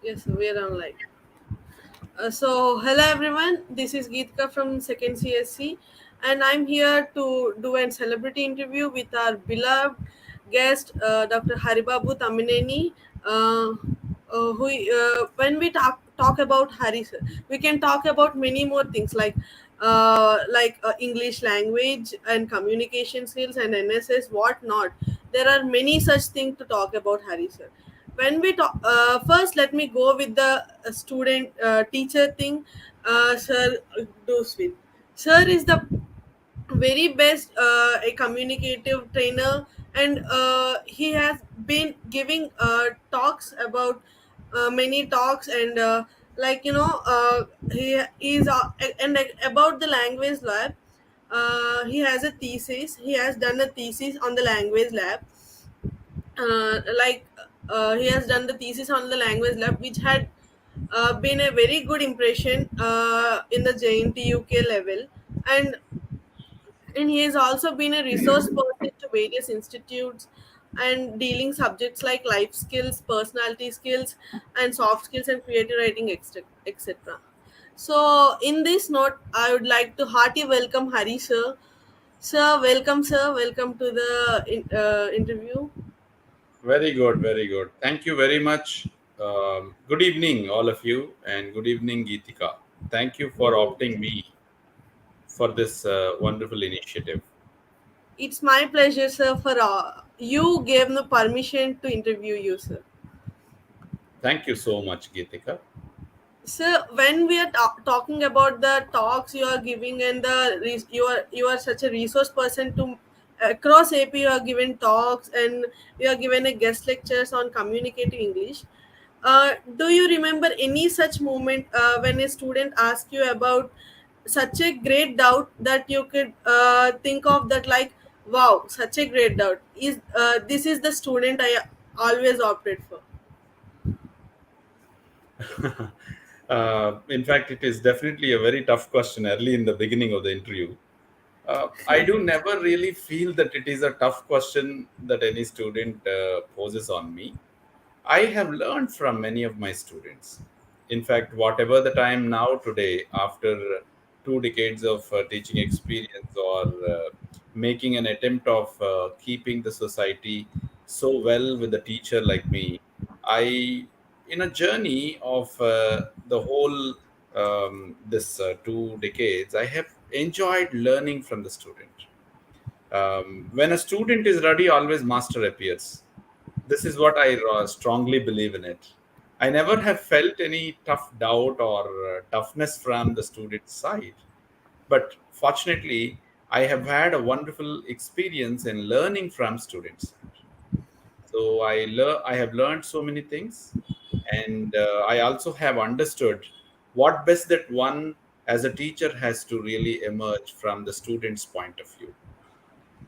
Yes, we're online. Hello everyone. This is Geetka from Second CSC, and I'm here to do a celebrity interview with our beloved guest, Dr. Haribabu Tamineni. Uh, when we talk about Hari, sir, we can talk about many more things like English language and communication skills and NSS, what not. There are many such things to talk about Hari, sir. When we talk first, let me go with the student teacher thing. Sir does with sir is the very best a communicative trainer, and he has been giving talks about many talks, and he is and like, about the language lab. He has a thesis. He has done a thesis on the language lab. He has done the thesis on the language lab, which had been a very good impression in the JNT UK level, and he has also been a resource person to various institutes and dealing subjects like life skills, personality skills, and soft skills and creative writing, etc. So, in this note, I would like to hearty welcome Hari sir. Sir, welcome, sir. Welcome to the interview. Very good, very good. Thank you very much. Good evening, all of you, and good evening, Geetika. Thank you for opting me for this wonderful initiative. It's my pleasure, sir, for you gave the permission to interview you, sir. Thank you so much, Geetika. Sir, when we are talking about the talks you are giving and you are such a resource person to across AP, you are given talks and you are given a guest lectures on communicating English. Do you remember any such moment when a student asked you about such a great doubt that you could think of that, like, wow, such a great doubt is this is the student I always opted for. In fact, it is definitely a very tough question early in the beginning of the interview. I do never really feel that it is a tough question that any student poses on me. I have learned from many of my students. In fact, whatever that I am now today, after 2 decades of teaching experience or making an attempt of keeping the society so well with a teacher like me, I, in a journey of the whole this 2 decades, I have enjoyed learning from the student. When a student is ready, always master appears. This is what I strongly believe in it. I never have felt any tough doubt or toughness from the student side, but fortunately, I have had a wonderful experience in learning from students. So I have learned so many things, and I also have understood what best that one as a teacher has to really emerge from the student's point of view.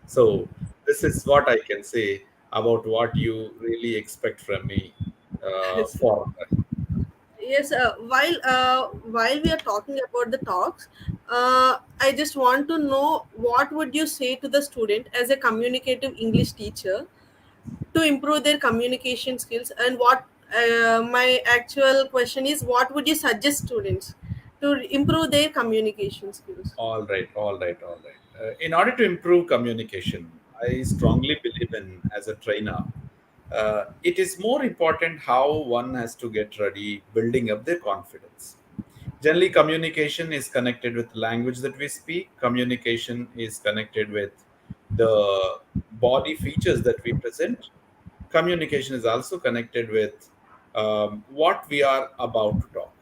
So this is what I can say about what you really expect from me. For Yes, while we are talking about the talks, I just want to know what would you say to the student as a communicative English teacher to improve their communication skills, and what my actual question is, what would you suggest students to improve their communication skills? all right, all right, all right. In order to improve communication, I strongly believe in as a trainer. It is more important how one has to get ready, building up their confidence. Generally, communication is connected with language that we speak. Communication is connected with the body features that we present. Communication is also connected with what we are about to talk.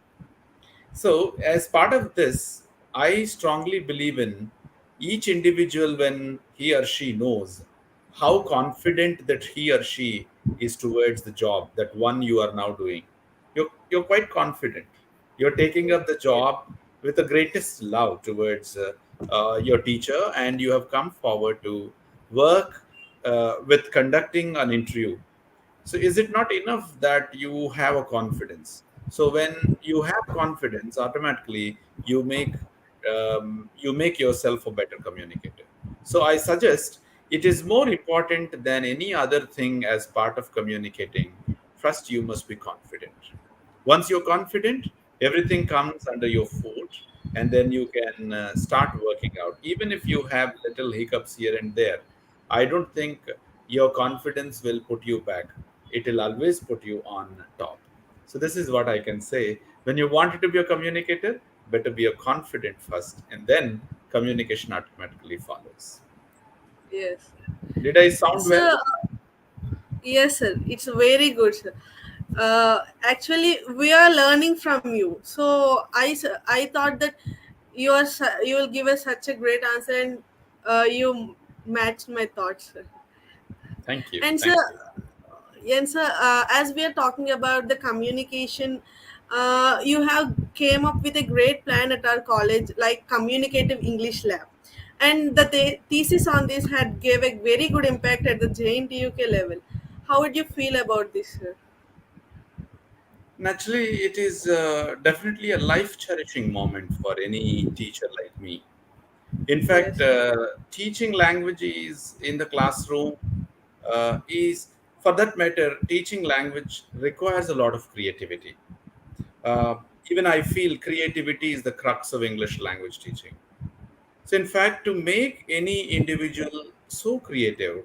So, as part of this, I strongly believe in each individual when he or she knows how confident that he or she is towards the job that one you are now doing. You're quite confident. You're taking up the job with the greatest love towards your teacher, and you have come forward to work with conducting an interview. So is it not enough that you have a confidence? So when you have confidence, automatically you make yourself a better communicator. So I suggest it is more important than any other thing as part of communicating. First, you must be confident. Once you're confident, everything comes under your foot, and then you can start working out. Even if you have little hiccups here and there, I don't think your confidence will put you back. It will always put you on top. So this is what I can say. When you want to be a communicator, better be a confident first, and then communication automatically follows. Yes. Did I sound well? So, yes, sir. It's very good, sir. Actually, we are learning from you. So I thought that you will give us such a great answer, and you matched my thoughts, sir. Thank you. And sir, Thank you. as we are talking about the communication, you have came up with a great plan at our college, like communicative English lab, and the thesis on this had gave a very good impact at the JNTUK level. How would you feel about this, sir? Naturally, it is definitely a life cherishing moment for any teacher like me. In fact, Yes. teaching languages in the classroom is, for that matter, teaching language requires a lot of creativity. Uh, Even I feel creativity is the crux of English language teaching. So, in fact, to make any individual so creative,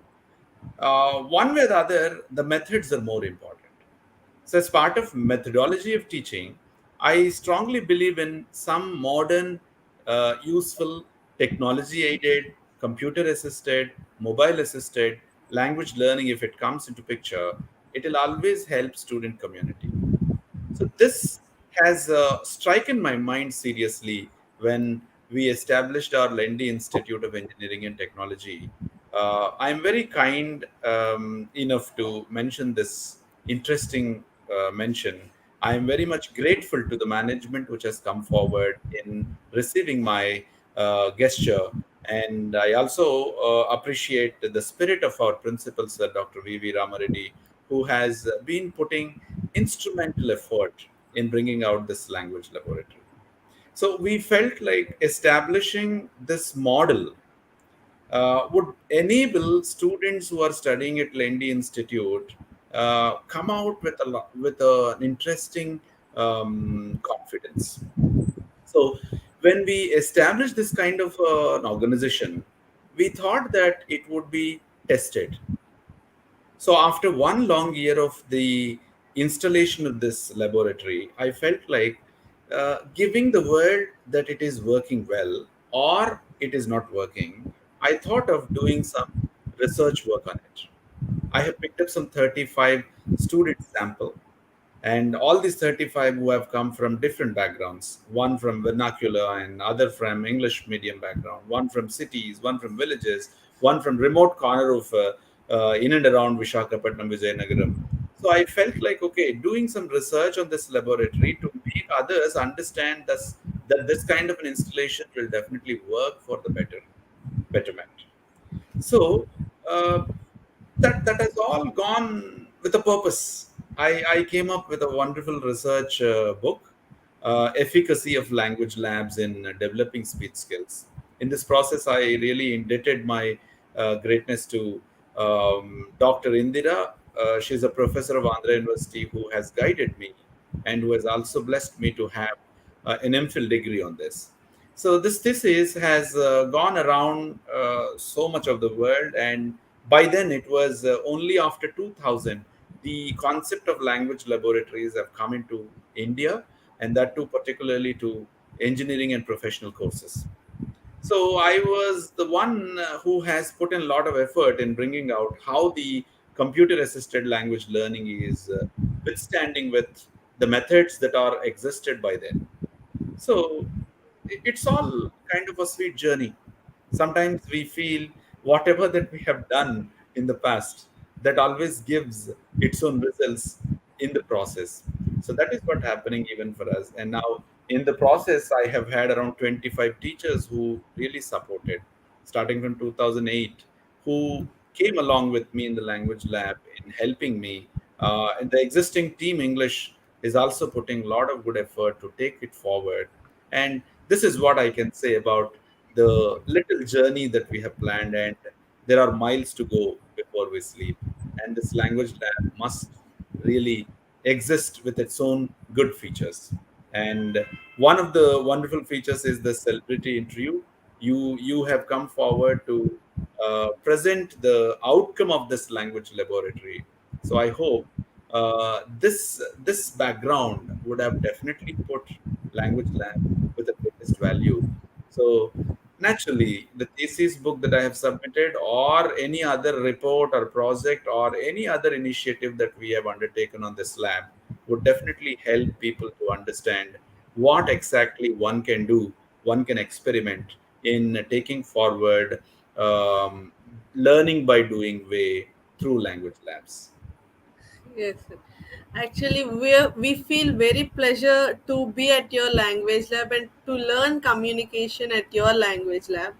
one way or the other, the methods are more important. So, as part of methodology of teaching, I strongly believe in some modern, useful, technology-aided, computer-assisted, mobile-assisted language learning. If it comes into picture, it will always help student community. So this has stricken my mind seriously when we established our Lendi Institute of Engineering and Technology. I'm very kind enough to mention this interesting mention. I am very much grateful to the management which has come forward in receiving my gesture. And I also appreciate the spirit of our principal, Sir Dr. V. Ramareddy, who has been putting instrumental effort in bringing out this language laboratory. So we felt like establishing this model would enable students who are studying at Lendi Institute come out with with an interesting confidence. So when we established this kind of an organization, we thought that it would be tested. So after one long year of the installation of this laboratory, I felt like giving the word that it is working well or it is not working. I thought of doing some research work on it. I have picked up some 35 student sample, and all these 35 who have come from different backgrounds, one from vernacular and other from English medium background, one from cities, one from villages, one from remote corner of in and around Vishakhapatnam, Vijayanagaram. So I felt like, okay, doing some research on this laboratory to make others understand this, that this kind of an installation will definitely work for the betterment. So uh, that has all gone with a purpose. I came up with a wonderful research book, Efficacy of Language Labs in Developing Speech Skills. In this process, I really indebted my greatness to Dr. Indira. She's a professor of Andhra University who has guided me and who has also blessed me to have an MPhil degree on this. So this thesis has gone around so much of the world, and by then it was only after 2000 the concept of language laboratories have come into India, and that too particularly to engineering and professional courses. So I was the one who has put in a lot of effort in bringing out how the computer assisted language learning is withstanding with the methods that are existed by then. So it's all kind of a sweet journey. Sometimes we feel whatever that we have done in the past, that always gives its own results in the process. So that is what happening even for us. And now in the process, I have had around 25 teachers who really supported, starting from 2008, who came along with me in the language lab in helping me. And the existing team English is also putting a lot of good effort to take it forward. And this is what I can say about the little journey that we have planned. And there are miles to go before we sleep. And this language lab must really exists with its own good features. And one of the wonderful features is the celebrity interview. You have come forward to present the outcome of this language laboratory. So I hope this background would have definitely put language lab with the greatest value. So naturally, the thesis book that I have submitted, or any other report or project, or any other initiative that we have undertaken on this lab, would definitely help people to understand what exactly one can do, one can experiment in taking forward learning by doing way through language labs. Yes, sir. Actually, we feel very pleasure to be at your language lab and to learn communication at your language lab,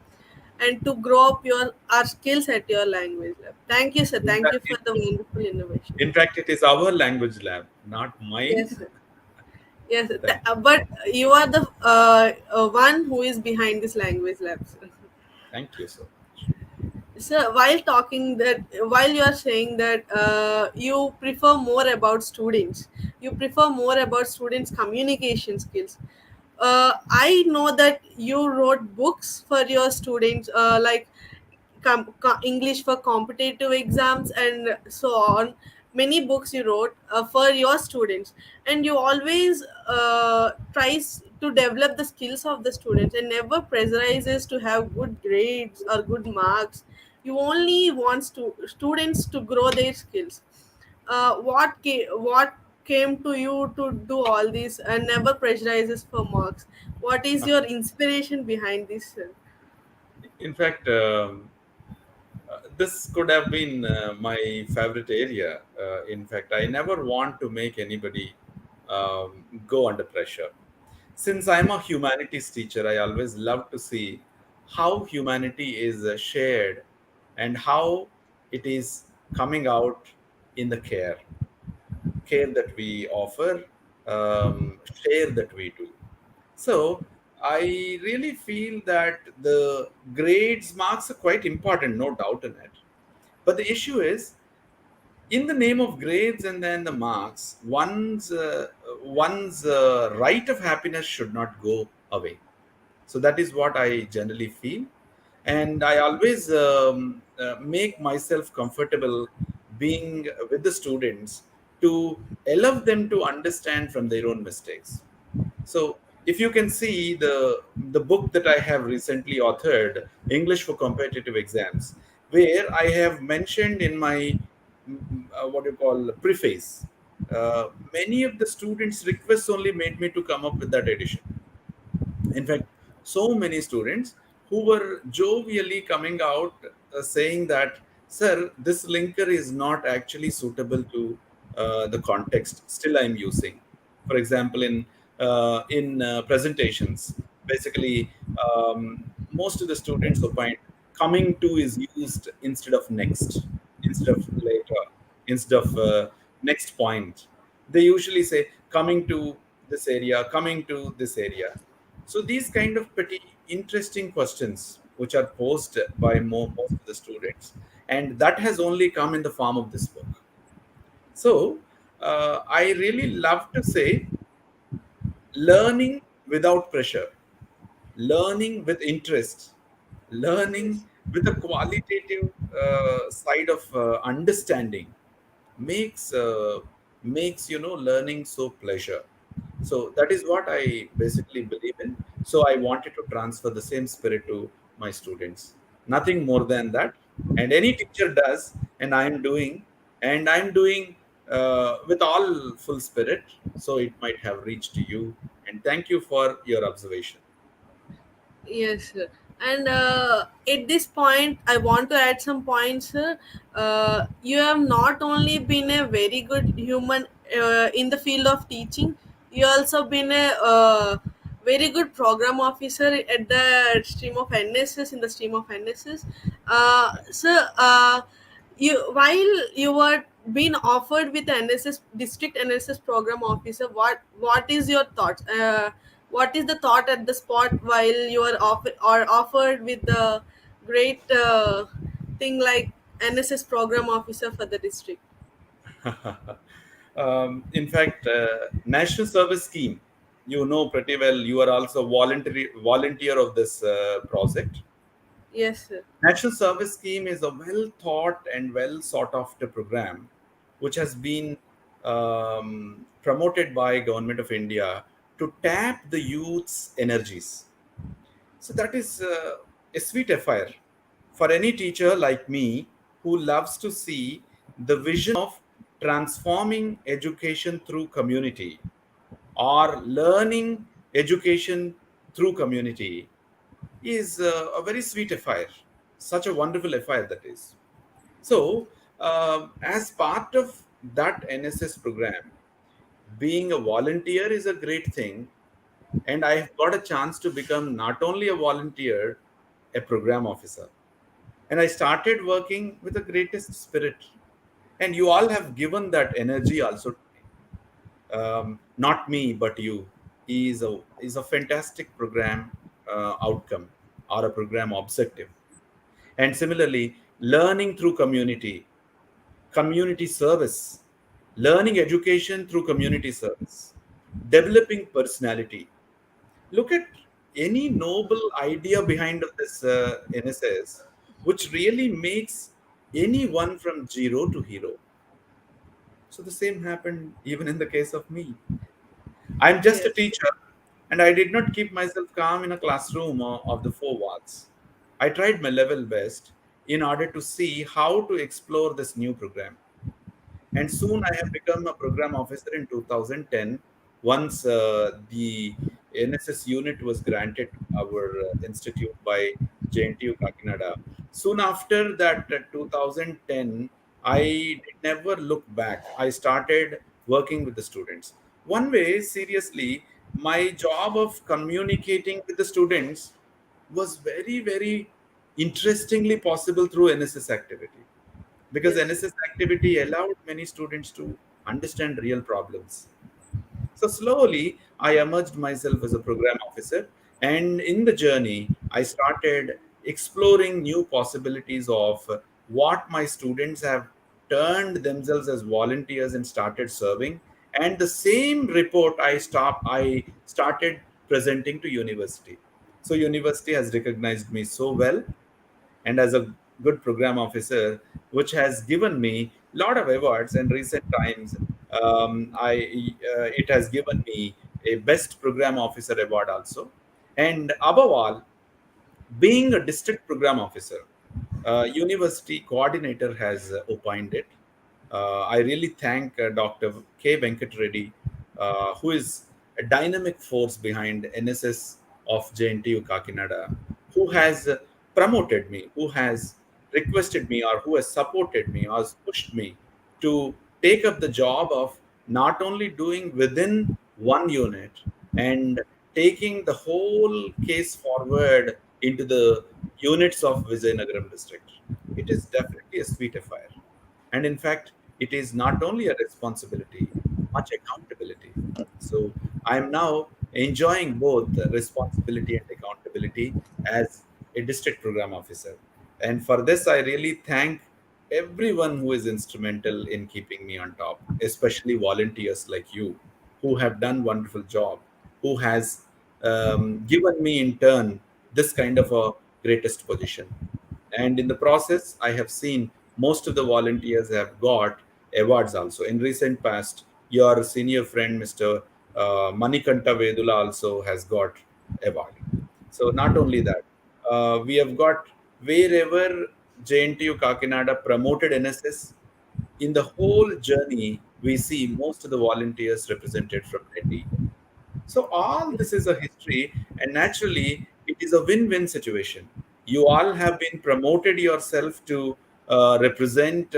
and to grow up your our skills at your language lab. Thank you, sir. In Thank fact, you for the wonderful innovation. it is our language lab, not mine. Yes, sir. Yes, sir. Thank But you are the one who is behind this language lab, sir. thank you so much. So while you are saying that you prefer more about students, you prefer more about students' communication skills. I know that you wrote books for your students, like English for competitive exams and so on. Many books you wrote for your students, and you always tries to develop the skills of the students and never pressurizes to have good grades or good marks. You only wants to students to grow their skills. What came to you to do all this and never pressurizes for marks? What is your inspiration behind this, sir? In fact, this could have been my favorite area. In fact, I never want to make anybody go under pressure. Since I'm a humanities teacher, I always love to see how humanity is shared and how it is coming out in the care that we offer, share that we do. So I really feel that the grades marks are quite important, no doubt in it. But the issue is, in the name of grades and then the marks, one's right of happiness should not go away. So that is what I generally feel, and I always make myself comfortable being with the students to allow them to understand from their own mistakes. So if you can see the book that I have recently authored, English for Competitive Exams, where I have mentioned in my what you call preface, many of the students' requests only made me to come up with that edition. In fact, so many students who were jovially coming out saying that, sir, this linker is not actually suitable to the context still I'm using. For example, in presentations, basically, most of the students opine coming to is used instead of next, instead of later, instead of next point. They usually say coming to this area, coming to this area. So these kind of pretty interesting questions which are posed by most of the students, and that has only come in the form of this book. So I really love to say learning without pressure, learning with interest, Yes. learning with a qualitative side of understanding makes makes learning so pleasure. So that is what I basically believe in. So I wanted to transfer the same spirit to my students. Nothing more than that. And any teacher does, and I'm doing with all full spirit. So it might have reached to you. And thank you for your observation. Yes, sir. And at this point, I want to add some points, sir. You have not only been a very good human in the field of teaching, you also been a very good program officer at the stream of NSS, in the stream of NSS. Sir, you while you were being offered with the NSS district NSS program officer, what is your thoughts? What is the thought at the spot while you are offered with the great thing like NSS program officer for the district? In fact, National Service Scheme, you know pretty well. You are also voluntary volunteer of this project. Yes, sir. National Service Scheme is a well thought and well sought after program, which has been promoted by Government of India to tap the youth's energies. So that is a sweet affair for any teacher like me who loves to see the vision of transforming education through community or learning education through community is a very sweet affair. Such a wonderful affair that is. So, as part of that NSS program, being a volunteer is a great thing, and I have got a chance to become not only a volunteer, a program officer. And I started working with the greatest spirit. And you all have given that energy also to me. Not me, but you. Is a fantastic program outcome or a program objective. And similarly, learning through community, community service, learning education through community service, developing personality. Look at any noble idea behind of this NSS, which really makes anyone from zero to hero. So the same happened even in the case of me. I'm just a Yes. teacher, and I did not keep myself calm in a classroom of the four walls. I tried my level best in order to see how to explore this new program. And soon I have become a program officer in 2010 once the NSS unit was granted to our institute by JNTU Kakinada. Soon after that, 2010, I did never look back. I started working with the students. One way, seriously, my job of communicating with the students was very, very interestingly possible through NSS activity because Yes. NSS activity allowed many students to understand real problems. So slowly, I emerged myself as a program officer, and in the journey, I started exploring new possibilities of what my students have turned themselves as volunteers and started serving. And the same report I started presenting to university. So university has recognized me so well, and as a good program officer, which has given me a lot of awards in recent times. I It has given me a best program officer award also, and above all, being a district program officer, university coordinator has opined it. I really thank Dr. K. Venkat Reddy, who is a dynamic force behind NSS of JNTU Kakinada, who has promoted me, who has requested me, or who has supported me, or has pushed me to take up the job of not only doing within one unit and taking the whole case forward into the units of Vizianagaram district. It is definitely a sweet affair. And in fact, it is not only a responsibility, much accountability. So I am now enjoying both responsibility and accountability as a district program officer. And for this, I really thank everyone who is instrumental in keeping me on top, especially volunteers like you who have done wonderful job, who has given me in turn this kind of a greatest position. And in the process, I have seen most of the volunteers have got awards also. In recent past, your senior friend, Mr. Manikanta Vedula, also has got award. So not only that, we have got wherever JNTU Kakinada promoted NSS, in the whole journey, we see most of the volunteers represented from Delhi. So all this is a history, and naturally, it is a win-win situation. You all have been promoted yourself to represent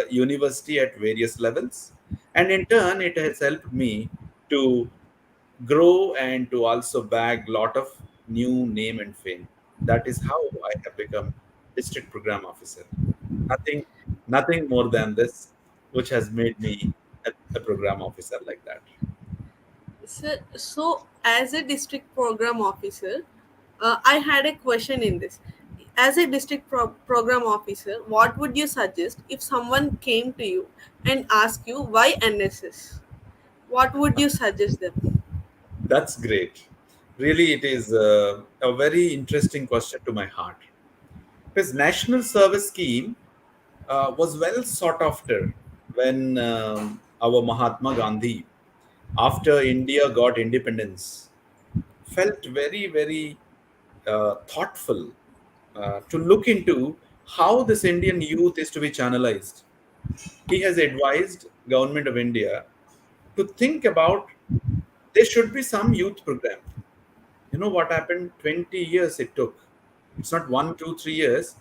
university at various levels, and in turn, it has helped me to grow and to also bag lot of new name and fame. That is how I have become district program officer. Nothing, nothing more than this, which has made me a program officer like that. So, as a district program officer, I had a question in this. As a district program officer, what would you suggest if someone came to you and asked you why NSS? What would you suggest them? That's great. Really, it is a very interesting question to my heart. Because National Service Scheme was well sought after when our Mahatma Gandhi, after India got independence, felt very, very thoughtful to look into how this Indian youth is to be channelized. He has advised Government of India to think about there should be some youth program. You know what happened? 20 years it took. It's not 1, 2, 3 years.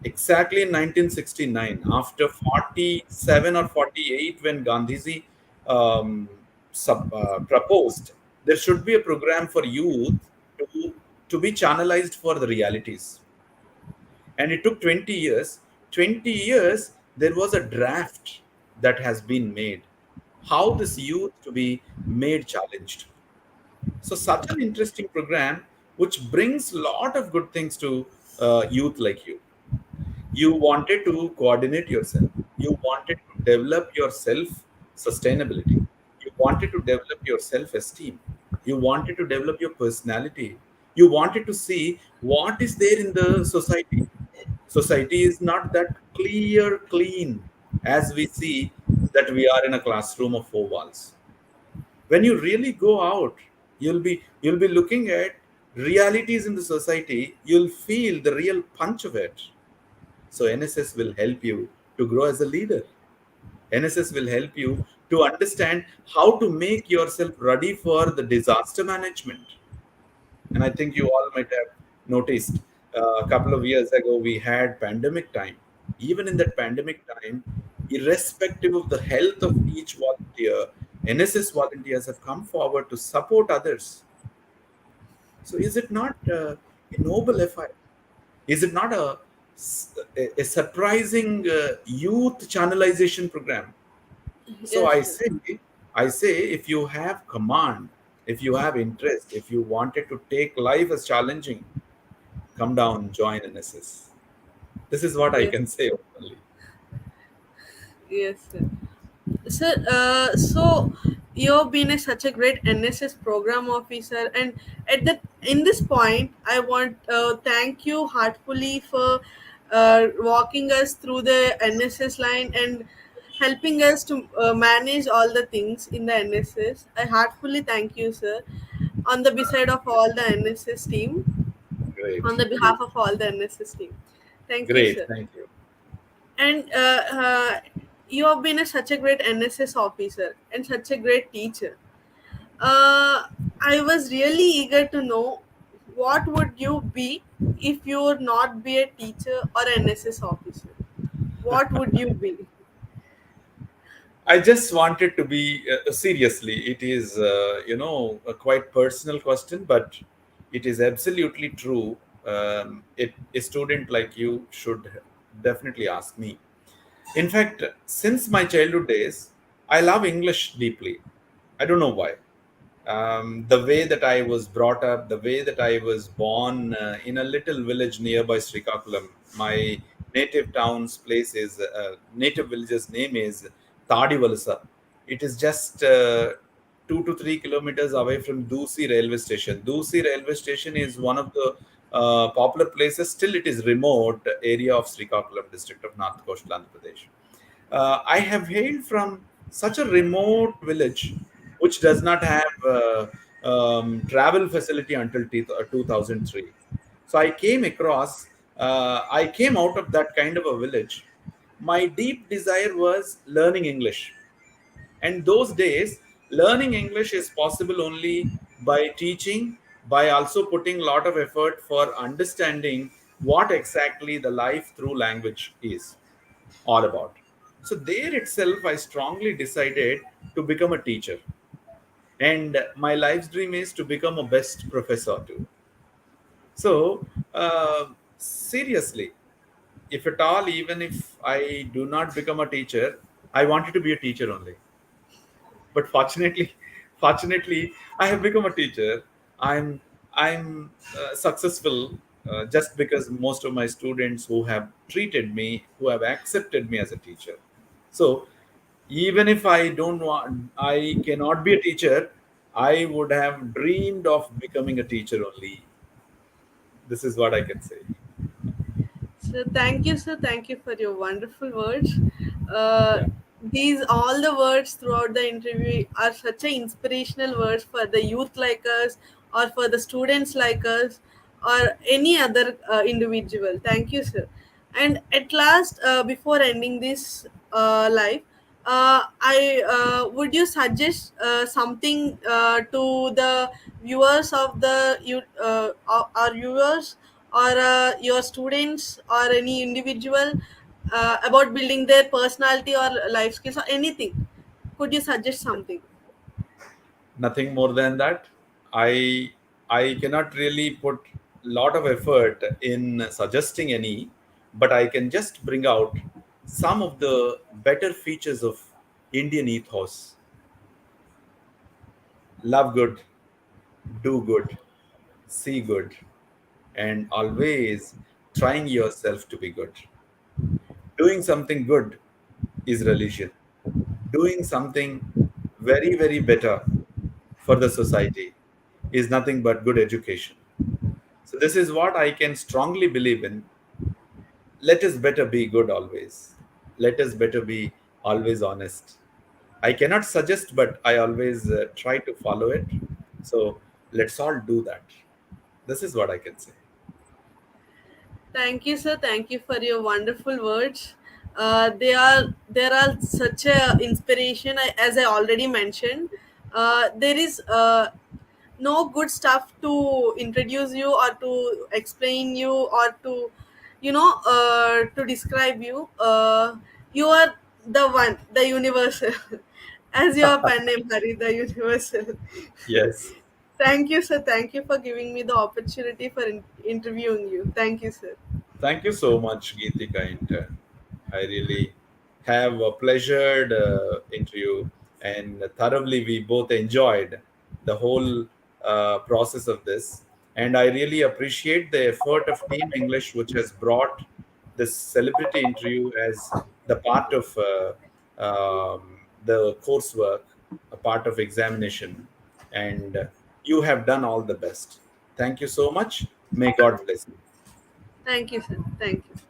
Exactly in 1969, after 47 or 48, when Gandhiji proposed, there should be a program for youth to, to be channelized for the realities. And it took 20 years. 20 years, there was a draft that has been made. How this youth to be made challenged. So such an interesting program which brings a lot of good things to youth like you. You wanted to coordinate yourself. You wanted to develop your self sustainability. You wanted to develop your self esteem. You wanted to develop your personality. You wanted to see what is there in the society. Society is not that clear, clean as we see that we are in a classroom of four walls. When you really go out, you'll be looking at realities in the society. You'll feel the real punch of it. So NSS will help you to grow as a leader. NSS will help you to understand how to make yourself ready for the disaster management. And I think you all might have noticed a couple of years ago we had pandemic time. Even in that pandemic time, irrespective of the health of each volunteer, NSS volunteers have come forward to support others. So is it not a noble effort? Is it not a surprising youth channelization program? So Yes, I sir. say, if you have command, if you have interest, if you wanted to take life as challenging, come down, join NSS. This is what I Yes, can say openly. yes, sir. Sir, so you've been such a great NSS program officer, and at that in this point, I want thank you heartfully for walking us through the NSS line and helping us to manage all the things in the NSS. I heartfully thank you, sir, on the beside of all the NSS team, Great, on the behalf of all the NSS team. Thank you, great. sir. Thank you. And you have been such a great NSS officer and such a great teacher. I was really eager to know what would you be if you would not be a teacher or NSS officer. What would you be? I just wanted to be seriously. It is, a quite personal question, but it is absolutely true. A student like you should definitely ask me. In fact, since my childhood days, I love English deeply. I don't know why. The way that I was brought up, the way that I was born in a little village nearby Srikakulam. My native town's place is, native village's name is Tadivalasa. It is just 2 to 3 kilometers away from Dusi railway station. Dusi railway station is one of the popular places. Still, it is remote area of Srikakulam district of North Coastal Andhra Pradesh. I have hailed from such a remote village which does not have travel facility until 2003. So I came out of that kind of a village. My deep desire was learning English. And those days, learning English is possible only by teaching, by also putting a lot of effort for understanding what exactly the life through language is all about. So there itself, I strongly decided to become a teacher. And my life's dream is to become a best professor too. So seriously, if at all, even if I do not become a teacher, I wanted to be a teacher only. But fortunately, I have become a teacher. I'm successful. just because most of my students who have treated me, who have accepted me as a teacher. So even if I don't want, I cannot be a teacher, I would have dreamed of becoming a teacher only. This is what I can say. So thank you, sir. Thank you for your wonderful words. Uh, Yeah. these all the words throughout the interview are such a inspirational words for the youth like us, or for the students like us, or any other individual. Thank you, sir. And at last, before ending this live, I would you suggest something to the viewers of the you our viewers, or your students, or any individual, about building their personality or life skills or anything? Could you suggest something? Nothing more than that. I cannot really put lot of effort in suggesting any, but I can just bring out some of the better features of Indian ethos. Love good, do good, see good, and always trying yourself to be good. Doing something good is religion. Doing something very, very better for the society is nothing but good education. So, this is what I can strongly believe in. Let us better be good always. Let us better be always honest. I cannot suggest, but I always try to follow it. So, let's all do that. This is what I can say. Thank you, sir. Thank you for your wonderful words. There are such a inspiration. As I already mentioned, there is no good stuff to introduce you, or to explain you, or to to describe you. You are the one, the universal, as your pen name Hari, the universal. Yes. Thank you, sir. Thank you for giving me the opportunity for interviewing you. Thank you, sir. Thank you so much, Geetika. And I really have a pleasured interview, and thoroughly we both enjoyed the whole process of this. And I really appreciate the effort of Team English, which has brought this celebrity interview as the part of the coursework, a part of examination. And you have done all the best. Thank you so much. May God bless you. Thank you, sir. Thank you.